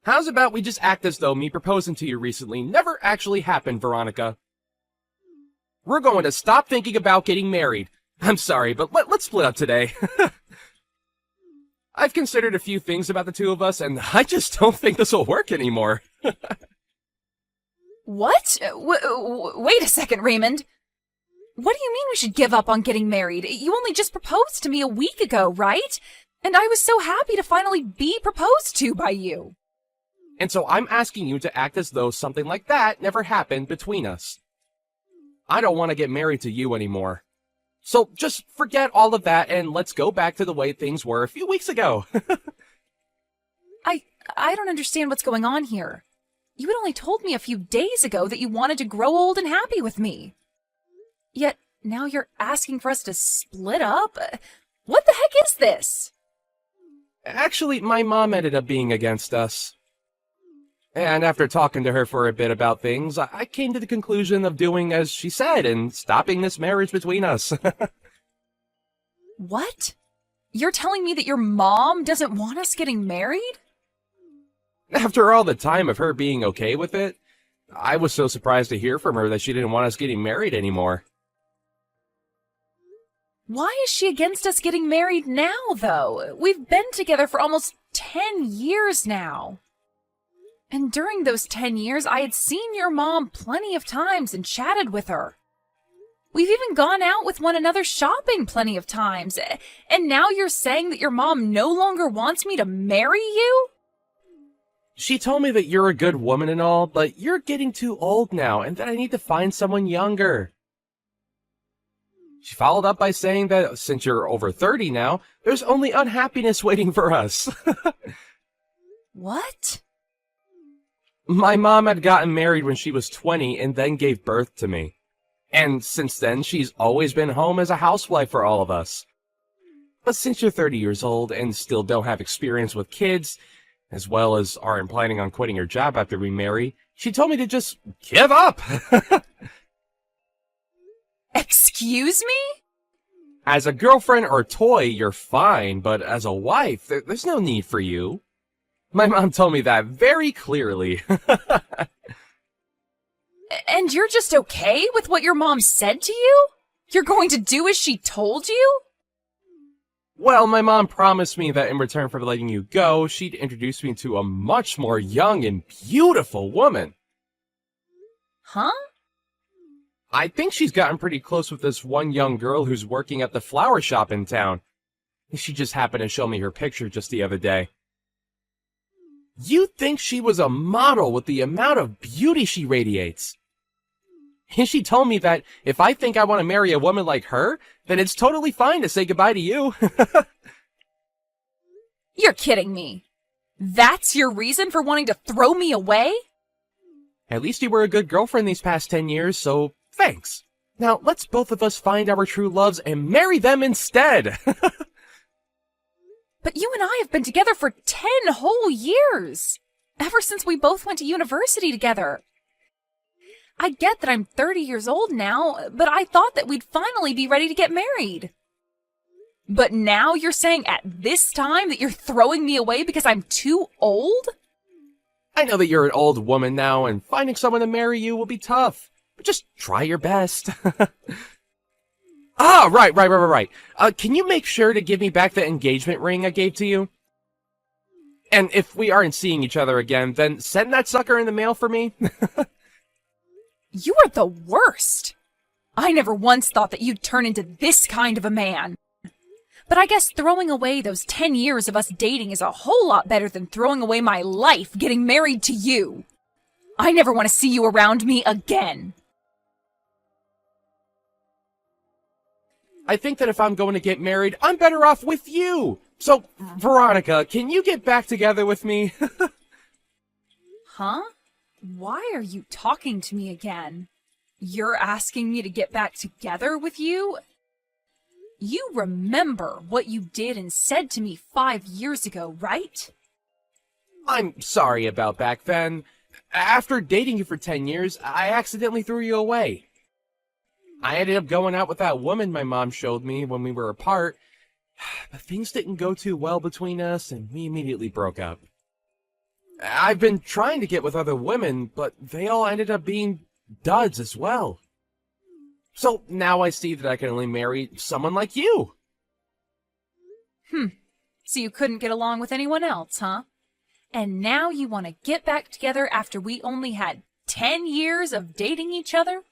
How's about we just act as though me proposing to you recently never actually happened, Veronica? We're going to stop thinking about getting married. I'm sorry, but let's split up today. I've considered a few things about the two of us, and I just don't think this will work anymore. What? Wait a second, Raymond. What do you mean we should give up on getting married? You only just proposed to me a week ago, right? And I was so happy to finally be proposed to by you. And so I'm asking you to act as though something like that never happened between us. I don't want to get married to you anymore. So just forget all of that and let's go back to the way things were a few weeks ago. I don't understand what's going on here. You had only told me a few days ago that you wanted to grow old and happy with me. Yet now you're asking for us to split up? What the heck is this? Actually, my mom ended up being against us. And after talking to her for a bit about things, I came to the conclusion of doing as she said and stopping this marriage between us. What? You're telling me that your mom doesn't want us getting married? After all the time of her being okay with it, I was so surprised to hear from her that she didn't want us getting married anymore. Why is she against us getting married now, though? We've been together for almost 10 years now. And during those 10 years, I had seen your mom plenty of times and chatted with her. We've even gone out with one another shopping plenty of times. And now you're saying that your mom no longer wants me to marry you? She told me that you're a good woman and all, but you're getting too old now and that I need to find someone younger. She followed up by saying that since you're over 30 now, there's only unhappiness waiting for us. What? My mom had gotten married when she was 20 and then gave birth to me. And since then, she's always been home as a housewife for all of us. But since you're 30 years old and still don't have experience with kids, as well as aren't planning on quitting your job after we marry, she told me to just give up. Excuse me? As a girlfriend or toy, you're fine, but as a wife, there's no need for you. My mom told me that very clearly. And you're just okay with what your mom said to you? You're going to do as she told you? Well, my mom promised me that in return for letting you go, she'd introduce me to a much more young and beautiful woman. Huh? I think she's gotten pretty close with this one young girl who's working at the flower shop in town. She just happened to show me her picture just the other day. You'd think she was a model with the amount of beauty she radiates. And she told me that if I think I want to marry a woman like her, then it's totally fine to say goodbye to you. You're kidding me. That's your reason for wanting to throw me away? At least you were a good girlfriend these past 10 years, so thanks. Now let's both of us find our true loves and marry them instead. But you and I have been together for 10 whole years. Ever since we both went to university together. I get that I'm 30 years old now, but I thought that we'd finally be ready to get married. But now you're saying at this time that you're throwing me away because I'm too old? I know that you're an old woman now, and finding someone to marry you will be tough. But just try your best. Right. Can you make sure to give me back the engagement ring I gave to you? And if we aren't seeing each other again, then send that sucker in the mail for me. You are the worst. I never once thought that you'd turn into this kind of a man. But I guess throwing away those 10 years of us dating is a whole lot better than throwing away my life getting married to you. I never want to see you around me again. I think that if I'm going to get married, I'm better off with you. So, Veronica, can you get back together with me? Huh? Why are you talking to me again? You're asking me to get back together with you? You remember what you did and said to me 5 years ago, right? I'm sorry about back then. After dating you for 10 years, I accidentally threw you away. I ended up going out with that woman my mom showed me when we were apart, but things didn't go too well between us and we immediately broke up. I've been trying to get with other women, but they all ended up being duds as well. So now I see that I can only marry someone like you. So you couldn't get along with anyone else, huh? And now you want to get back together after we only had 10 years of dating each other?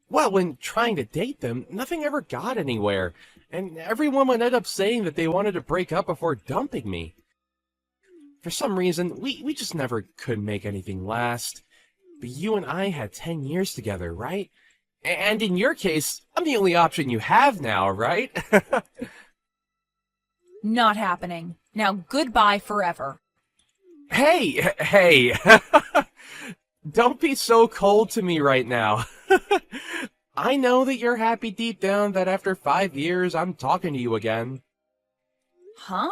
Well, when trying to date them, nothing ever got anywhere, and everyone would end up saying that they wanted to break up before dumping me. For some reason, we just never could make anything last. But you and I had 10 years together, right? And in your case, I'm the only option you have now, right? Not happening. Now goodbye forever. Hey! Don't be so cold to me right now. I know that you're happy deep down that after 5 years I'm talking to you again. Huh?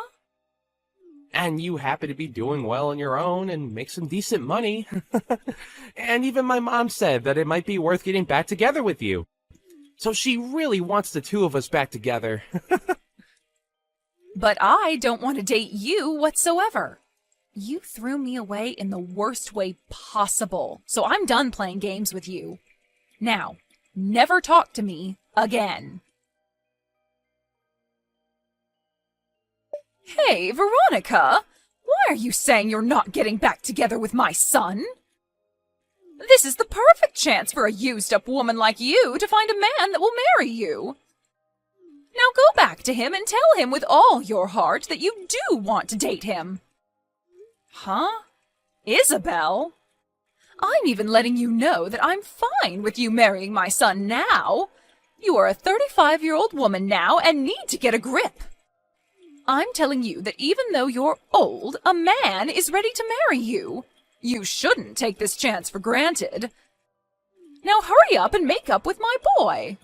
And you happen to be doing well on your own and make some decent money. And even my mom said that it might be worth getting back together with you. So she really wants the two of us back together. But I don't want to date you whatsoever. You threw me away in the worst way possible, so I'm done playing games with you. Now, never talk to me again. Hey, Veronica! Why are you saying you're not getting back together with my son? This is the perfect chance for a used-up woman like you to find a man that will marry you. Now go back to him and tell him with all your heart that you do want to date him. Huh? Isabel? I'm even letting you know that I'm fine with you marrying my son now. You are a 35-year-old woman now and need to get a grip. I'm telling you that even though you're old, a man is ready to marry you. You shouldn't take this chance for granted. Now hurry up and make up with my boy.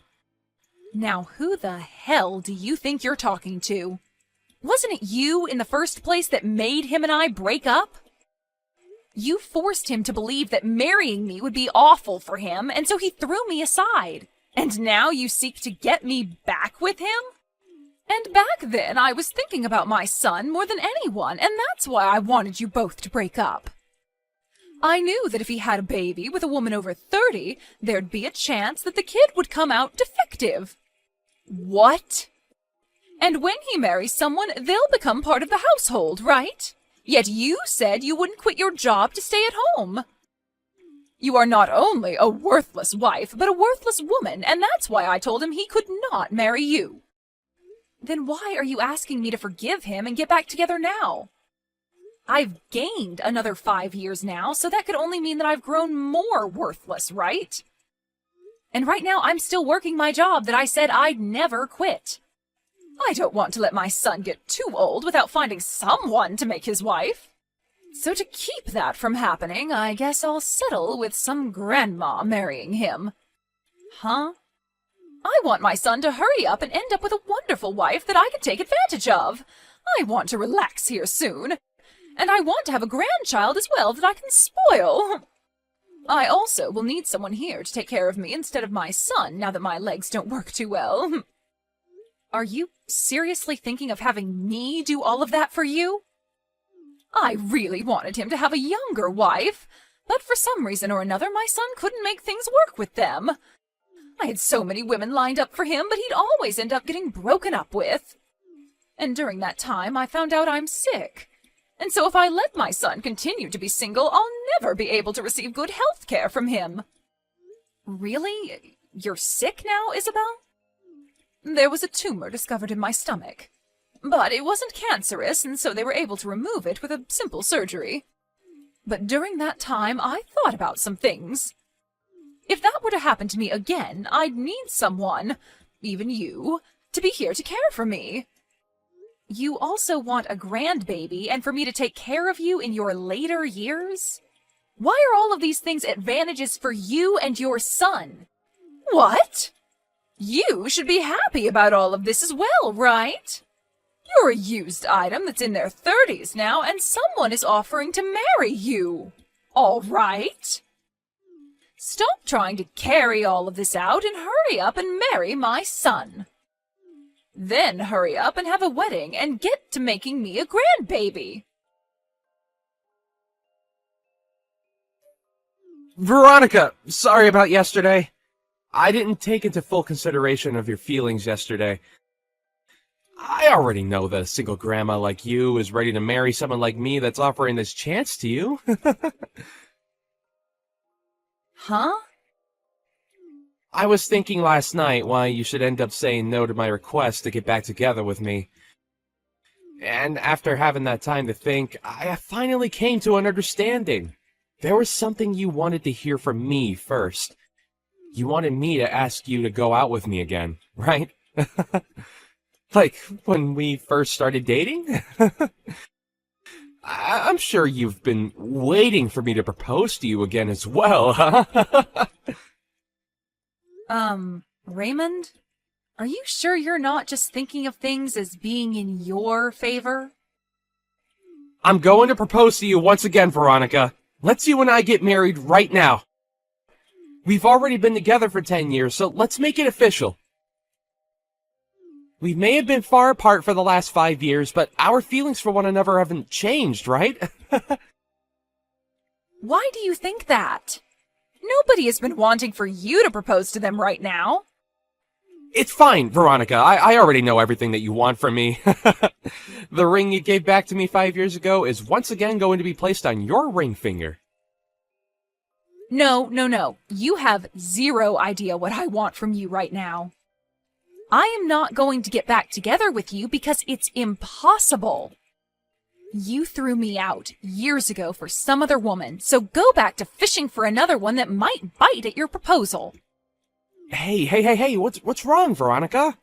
Now who the hell do you think you're talking to? Wasn't it you in the first place that made him and I break up? You forced him to believe that marrying me would be awful for him, and so he threw me aside. And now you seek to get me back with him? And back then I was thinking about my son more than anyone, and that's why I wanted you both to break up. I knew that if he had a baby with a woman over 30, there'd be a chance that the kid would come out defective. What? And when he marries someone, they'll become part of the household, right? Yet you said you wouldn't quit your job to stay at home. You are not only a worthless wife, but a worthless woman, and that's why I told him he could not marry you. Then why are you asking me to forgive him and get back together now? I've gained another 5 years now, so that could only mean that I've grown more worthless, right? And right now I'm still working my job that I said I'd never quit. I don't want to let my son get too old without finding someone to make his wife. So to keep that from happening, I guess I'll settle with some grandma marrying him. Huh? I want my son to hurry up and end up with a wonderful wife that I can take advantage of. I want to relax here soon. And I want to have a grandchild as well that I can spoil. I also will need someone here to take care of me instead of my son now that my legs don't work too well. Are you seriously thinking of having me do all of that for you? I really wanted him to have a younger wife, but for some reason or another my son couldn't make things work with them. I had so many women lined up for him, but he'd always end up getting broken up with. And during that time I found out I'm sick. And so if I let my son continue to be single, I'll never be able to receive good health care from him. Really? You're sick now, Isabel? There was a tumor discovered in my stomach. But it wasn't cancerous, and so they were able to remove it with a simple surgery. But during that time, I thought about some things. If that were to happen to me again, I'd need someone, even you, to be here to care for me. You also want a grandbaby and for me to take care of you in your later years? Why are all of these things advantages for you and your son? What? You should be happy about all of this as well, right? You're a used item that's in their 30s now, and someone is offering to marry you. All right? Stop trying to carry all of this out and hurry up and marry my son. Then hurry up and have a wedding and get to making me a grandbaby. Veronica, sorry about yesterday. I didn't take into full consideration of your feelings yesterday. I already know that a single grandma like you is ready to marry someone like me that's offering this chance to you. Huh? I was thinking last night why you should end up saying no to my request to get back together with me. And after having that time to think, I finally came to an understanding. There was something you wanted to hear from me first. You wanted me to ask you to go out with me again, right? Like when we first started dating? I'm sure you've been waiting for me to propose to you again as well, huh? Raymond? Are you sure you're not just thinking of things as being in your favor? I'm going to propose to you once again, Veronica. Let's you and I get married right now. We've already been together for 10 years, so let's make it official. We may have been far apart for the last 5 years, but our feelings for one another haven't changed, right? Why do you think that? Nobody has been wanting for you to propose to them right now. It's fine, Veronica. I already know everything that you want from me. The ring you gave back to me 5 years ago is once again going to be placed on your ring finger. No. You have zero idea what I want from you right now. I am not going to get back together with you because it's impossible. You threw me out years ago for some other woman, so go back to fishing for another one that might bite at your proposal. Hey, what's wrong, Veronica?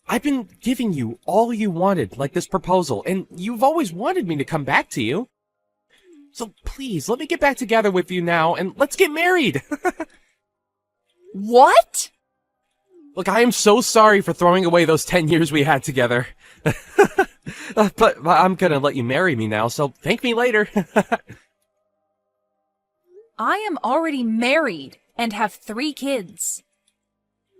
I've been giving you all you wanted, like this proposal, and you've always wanted me to come back to you. So please, let me get back together with you now, and let's get married. What? Look, I am so sorry for throwing away those 10 years we had together. But I'm gonna let you marry me now, so thank me later. I am already married and have 3 kids.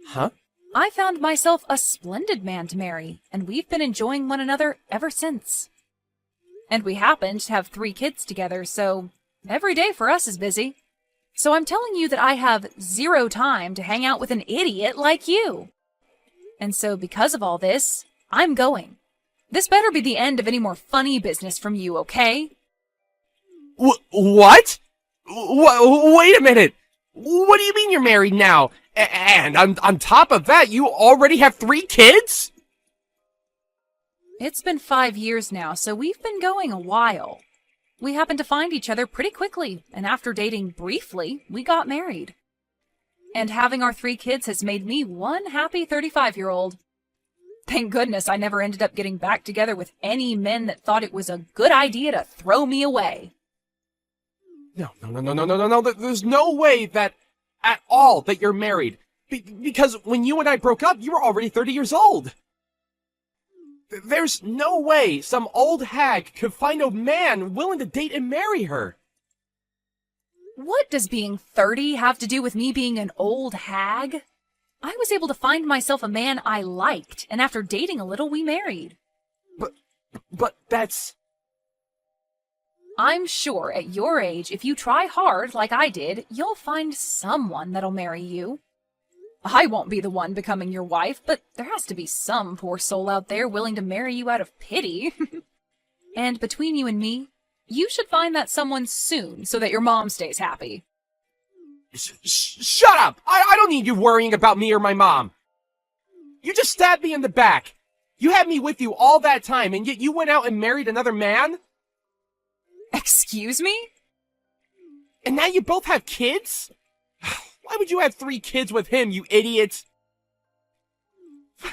Huh? I found myself a splendid man to marry, and we've been enjoying one another ever since. And we happen to have 3 kids together, so every day for us is busy. So I'm telling you that I have 0 time to hang out with an idiot like you. And so because of all this, I'm going. This better be the end of any more funny business from you, okay? What? Wait a minute! What do you mean you're married now? And on top of that, you already have 3 kids? It's been 5 years now, so we've been going a while. We happened to find each other pretty quickly, and after dating briefly, we got married. And having our 3 kids has made me one happy 35-year-old. Thank goodness I never ended up getting back together with any men that thought it was a good idea to throw me away. No. There's no way that at all that you're married. Because when you and I broke up, you were already 30 years old. There's no way some old hag could find a man willing to date and marry her. What does being 30 have to do with me being an old hag? I was able to find myself a man I liked, and after dating a little, we married. But that's... I'm sure at your age, if you try hard like I did, you'll find someone that'll marry you. I won't be the one becoming your wife, but there has to be some poor soul out there willing to marry you out of pity. And between you and me, you should find that someone soon so that your mom stays happy. Shut up! I don't need you worrying about me or my mom. You just stabbed me in the back. You had me with you all that time, and yet you went out and married another man? Excuse me? And now you both have kids? Why would you have 3 kids with him, you idiot?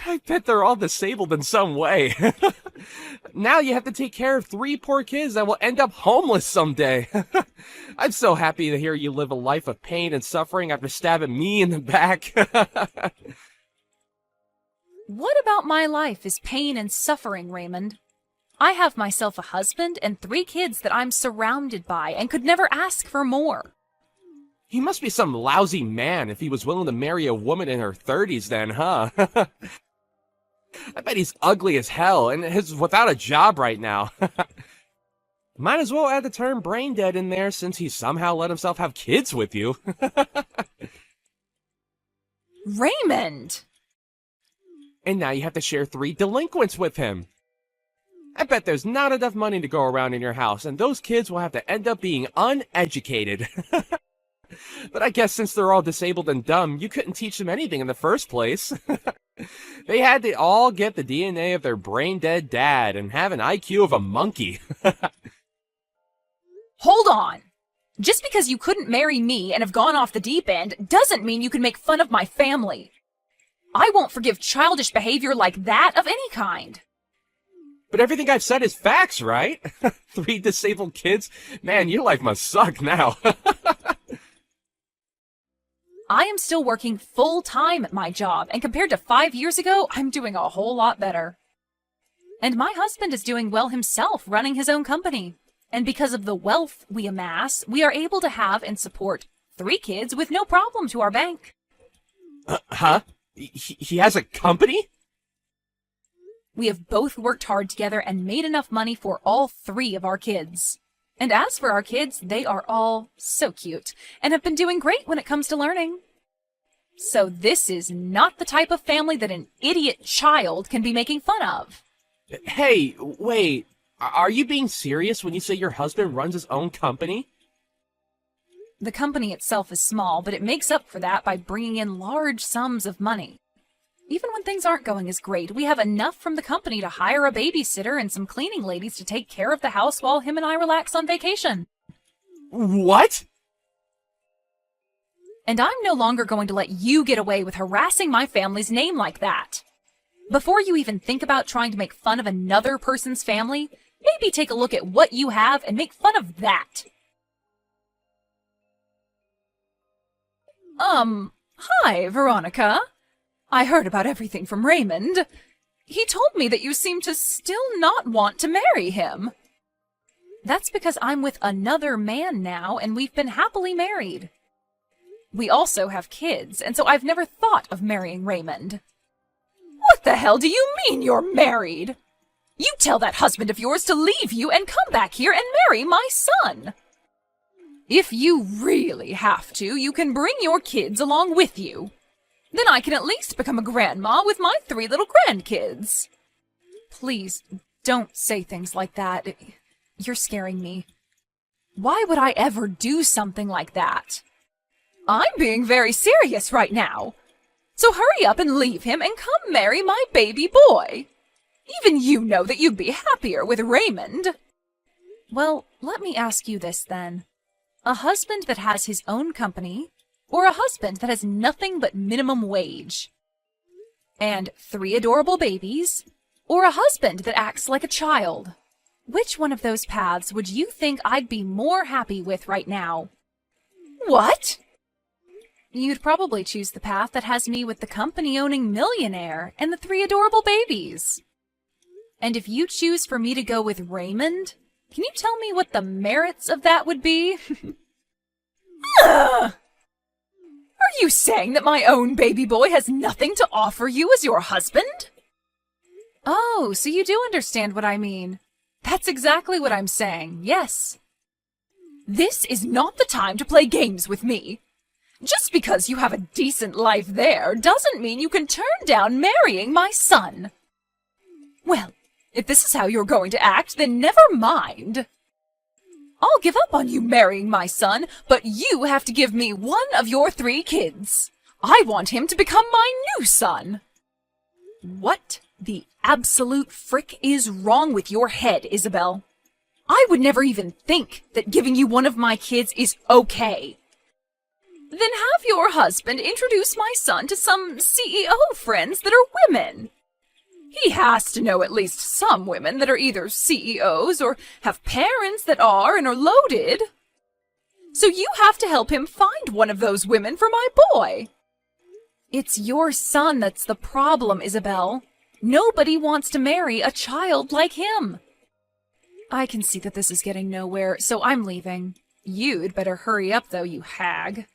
I bet they're all disabled in some way. Now you have to take care of 3 poor kids that will end up homeless someday. I'm so happy to hear you live a life of pain and suffering after stabbing me in the back. What about my life is pain and suffering, Raymond? I have myself a husband and 3 kids that I'm surrounded by and could never ask for more. He must be some lousy man if he was willing to marry a woman in her 30s then, huh? I bet he's ugly as hell and is without a job right now. Might as well add the term brain dead in there since he somehow let himself have kids with you. Raymond! And now you have to share 3 delinquents with him. I bet there's not enough money to go around in your house, and those kids will have to end up being uneducated. But I guess since they're all disabled and dumb, you couldn't teach them anything in the first place. They had to all get the DNA of their brain-dead dad and have an IQ of a monkey. Hold on! Just because you couldn't marry me and have gone off the deep end doesn't mean you can make fun of my family. I won't forgive childish behavior like that of any kind. But everything I've said is facts, right? 3 disabled kids? Man, your life must suck now. I am still working full-time at my job, and compared to 5 years ago, I'm doing a whole lot better. And my husband is doing well himself, running his own company. And because of the wealth we amass, we are able to have and support 3 kids with no problem to our bank. Huh? He has a company? We have both worked hard together and made enough money for all 3 of our kids. And as for our kids, they are all so cute and have been doing great when it comes to learning. So this is not the type of family that an idiot child can be making fun of. Hey, wait. Are you being serious when you say your husband runs his own company? The company itself is small, but it makes up for that by bringing in large sums of money. Even when things aren't going as great, we have enough from the company to hire a babysitter and some cleaning ladies to take care of the house while him and I relax on vacation. What? And I'm no longer going to let you get away with harassing my family's name like that. Before you even think about trying to make fun of another person's family, maybe take a look at what you have and make fun of that. Hi, Veronica. I heard about everything from Raymond. He told me that you seem to still not want to marry him. That's because I'm with another man now, and we've been happily married. We also have kids, and so I've never thought of marrying Raymond. What the hell do you mean you're married? You tell that husband of yours to leave you and come back here and marry my son. If you really have to, you can bring your kids along with you. Then I can at least become a grandma with my 3 little grandkids. Please, don't say things like that. You're scaring me. Why would I ever do something like that? I'm being very serious right now. So hurry up and leave him and come marry my baby boy. Even you know that you'd be happier with Raymond. Well, let me ask you this then. A husband that has his own company, or a husband that has nothing but minimum wage? And 3 adorable babies, or a husband that acts like a child? Which one of those paths would you think I'd be more happy with right now? What? You'd probably choose the path that has me with the company-owning millionaire and the 3 adorable babies. And if you choose for me to go with Raymond, can you tell me what the merits of that would be? Ugh! Are you saying that my own baby boy has nothing to offer you as your husband? Oh, so you do understand what I mean. That's exactly what I'm saying, yes. This is not the time to play games with me. Just because you have a decent life there doesn't mean you can turn down marrying my son. Well, if this is how you're going to act, then never mind. I'll give up on you marrying my son, but you have to give me one of your 3 kids. I want him to become my new son. What the absolute frick is wrong with your head, Isabel? I would never even think that giving you one of my kids is okay. Then have your husband introduce my son to some CEO friends that are women. He has to know at least some women that are either CEOs or have parents that are and are loaded. So you have to help him find one of those women for my boy. It's your son that's the problem, Isabel. Nobody wants to marry a child like him. I can see that this is getting nowhere, so I'm leaving. You'd better hurry up, though, you hag.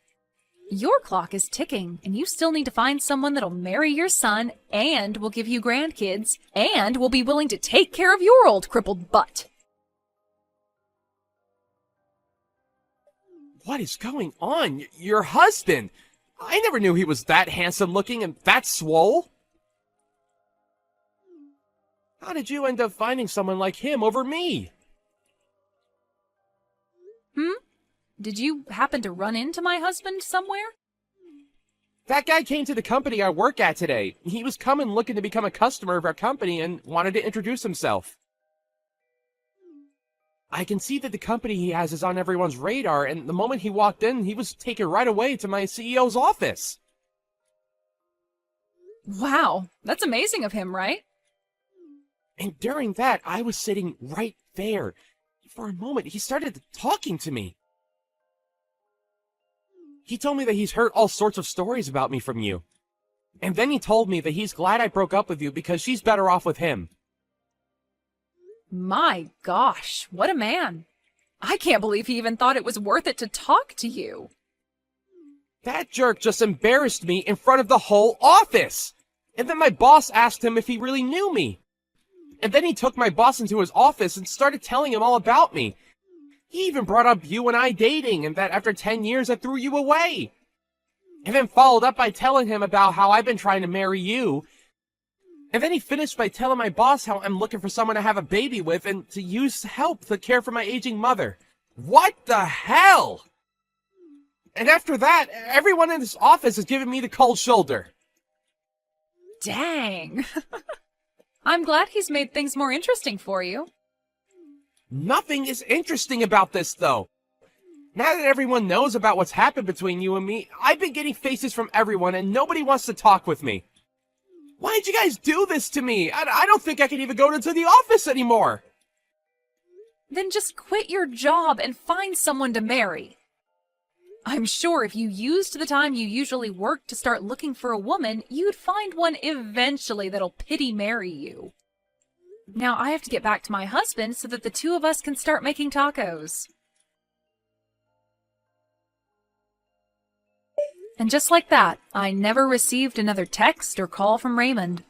Your clock is ticking, and you still need to find someone that'll marry your son and will give you grandkids and will be willing to take care of your old crippled butt. What is going on? Your husband? I never knew he was that handsome looking and that swole. How did you end up finding someone like him over me? Did you happen to run into my husband somewhere? That guy came to the company I work at today. He was coming looking to become a customer of our company and wanted to introduce himself. I can see that the company he has is on everyone's radar, and the moment he walked in, he was taken right away to my CEO's office. Wow, that's amazing of him, right? And during that, I was sitting right there. For a moment, he started talking to me. He told me that he's heard all sorts of stories about me from you. And then he told me that he's glad I broke up with you because she's better off with him. My gosh, what a man. I can't believe he even thought it was worth it to talk to you. That jerk just embarrassed me in front of the whole office. And then my boss asked him if he really knew me. And then he took my boss into his office and started telling him all about me. He even brought up you and I dating, and that after 10 years I threw you away. And then followed up by telling him about how I've been trying to marry you. And then he finished by telling my boss how I'm looking for someone to have a baby with and to use help to care for my aging mother. What the hell? And after that, everyone in this office is giving me the cold shoulder. Dang. I'm glad he's made things more interesting for you. Nothing is interesting about this, though. Now that everyone knows about what's happened between you and me, I've been getting faces from everyone and nobody wants to talk with me. Why did you guys do this to me? I don't think I can even go into the office anymore. Then just quit your job and find someone to marry. I'm sure if you used the time you usually work to start looking for a woman, you'd find one eventually that'll pity marry you. Now I have to get back to my husband so that the two of us can start making tacos. And just like that, I never received another text or call from Raymond.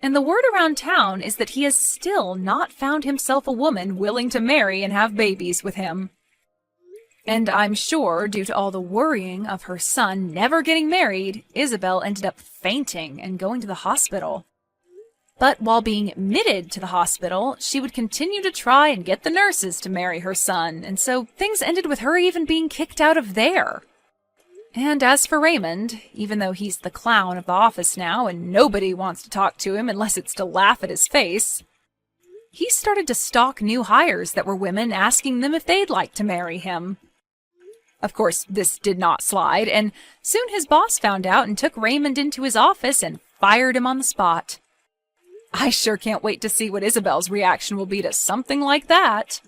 And the word around town is that he has still not found himself a woman willing to marry and have babies with him. And I'm sure, due to all the worrying of her son never getting married, Isabel ended up fainting and going to the hospital. But while being admitted to the hospital, she would continue to try and get the nurses to marry her son, and so things ended with her even being kicked out of there. And as for Raymond, even though he's the clown of the office now and nobody wants to talk to him unless it's to laugh at his face, he started to stalk new hires that were women, asking them if they'd like to marry him. Of course, this did not slide, and soon his boss found out and took Raymond into his office and fired him on the spot. I sure can't wait to see what Isabel's reaction will be to something like that.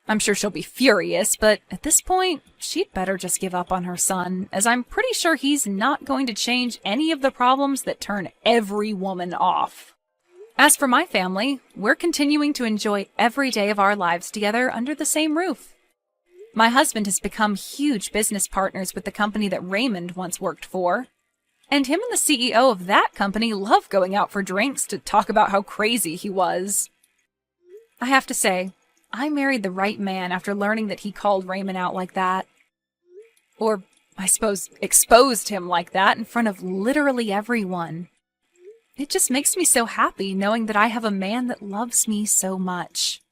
I'm sure she'll be furious, but at this point, she'd better just give up on her son, as I'm pretty sure he's not going to change any of the problems that turn every woman off. As for my family, we're continuing to enjoy every day of our lives together under the same roof. My husband has become huge business partners with the company that Raymond once worked for. And him and the CEO of that company love going out for drinks to talk about how crazy he was. I have to say, I married the right man after learning that he called Raymond out like that. Or, I suppose, exposed him like that in front of literally everyone. It just makes me so happy knowing that I have a man that loves me so much.